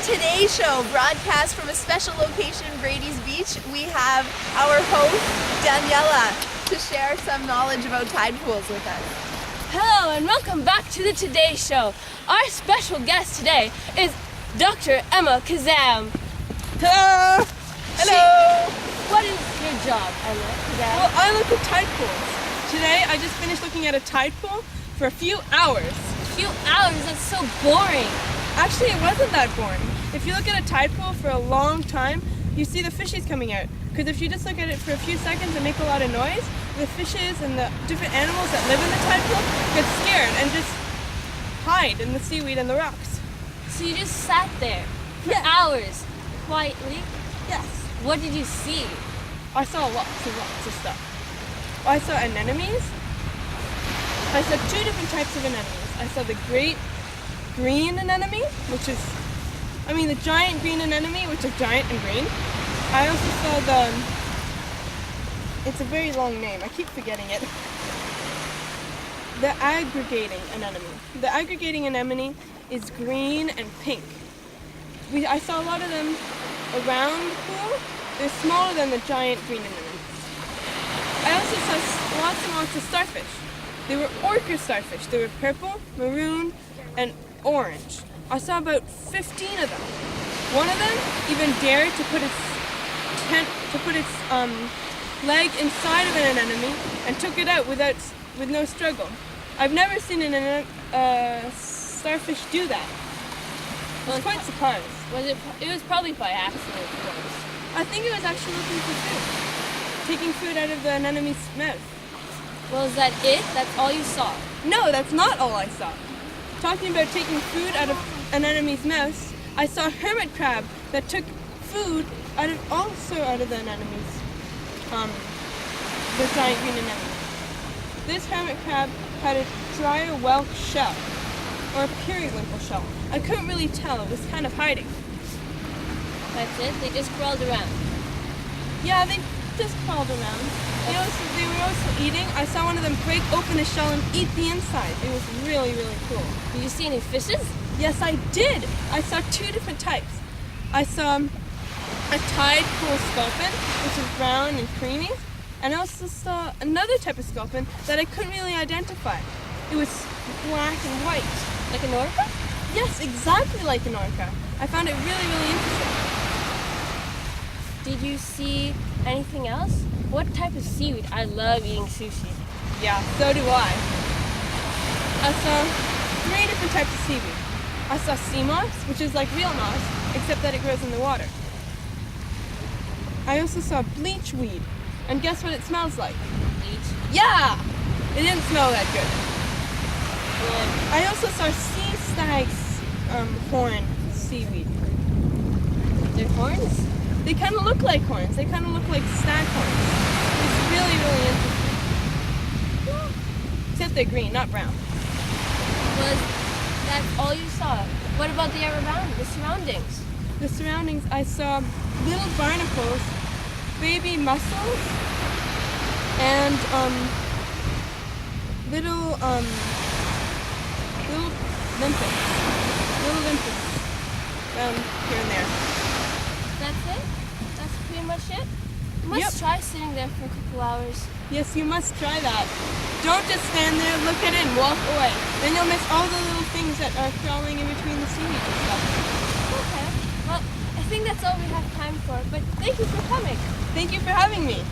Today Show, broadcast from a special location, Brady's Beach. We have our host, Daniela, to share some knowledge about tide pools with us. Hello and welcome back to the Today Show. Our special guest today is Dr. Emma Kazam. Hello! Hello! What is your job, Emma Kazam? Well, I look at tide pools. Today, I just finished looking at a tide pool for a few hours. A few hours? That's so boring. Actually, it wasn't that boring. If you look at a tide pool for a long time, you see the fishies coming out. Because if you just look at it for a few seconds and make a lot of noise, the fishes and the different animals that live in the tide pool get scared and just hide in the seaweed and the rocks. So you just sat there for hours, quietly? Yes. What did you see? I saw lots of stuff. I saw anemones. I saw two different types of anemones. I saw the great green anemone, which is, the giant green anemone, which is giant and green. I also saw it's a very long name, I keep forgetting it. The aggregating anemone. The aggregating anemone is green and pink. I saw a lot of them around the pool. They're smaller than the giant green anemones. I also saw lots and lots of starfish. They were orca starfish. They were purple, maroon, and orange. I saw about 15 of them. One of them even dared to put its leg inside of an anemone and took it out with no struggle. I've never seen a starfish do that. I was quite surprised. It was probably by accident, of course. I think it was actually looking for food, taking food out of the anemone's mouth. Well, is that it? That's all you saw? No, that's not all I saw. Talking about taking food out of an anemone's mouth, I saw a hermit crab that took food also out of the anemone's, the giant green anemone. This hermit crab had a dryer whelk shell, or a periwinkle shell. I couldn't really tell, it was kind of hiding. That's it? They just crawled around? Yeah, they just crawled around. They were also eating. I saw one of them break open the shell and eat the inside. It was really, really cool. Did you see any fishes? Yes, I did. I saw two different types. I saw a tide pool sculpin, which is brown and creamy, and I also saw another type of sculpin that I couldn't really identify. It was black and white. Like an orca? Yes, exactly like an orca. I found it really, really interesting. Did you see anything else? What type of seaweed? I love eating sushi. Yeah, so do I. I saw 3 different types of seaweed. I saw sea moss, which is like real moss, except that it grows in the water. I also saw bleach weed, and guess what it smells like? Bleach? Yeah! It didn't smell that good. I also saw sea stag's horn seaweed. They're horns? They kind of look like horns. They kind of look like stag horns. It's really, really interesting. Except they're green, not brown. That's all you saw? What about the surroundings? The surroundings, I saw little barnacles, baby mussels, and little limpets. Little limpets around here and there. That's it? That's pretty much it? You must try sitting there for a couple hours. Yes, you must try that. Don't just stand there, look at it, and walk away. Then you'll miss all the little things that are crawling in between the seaweed and stuff. Okay. Well, I think that's all we have time for, but thank you for coming. Thank you for having me.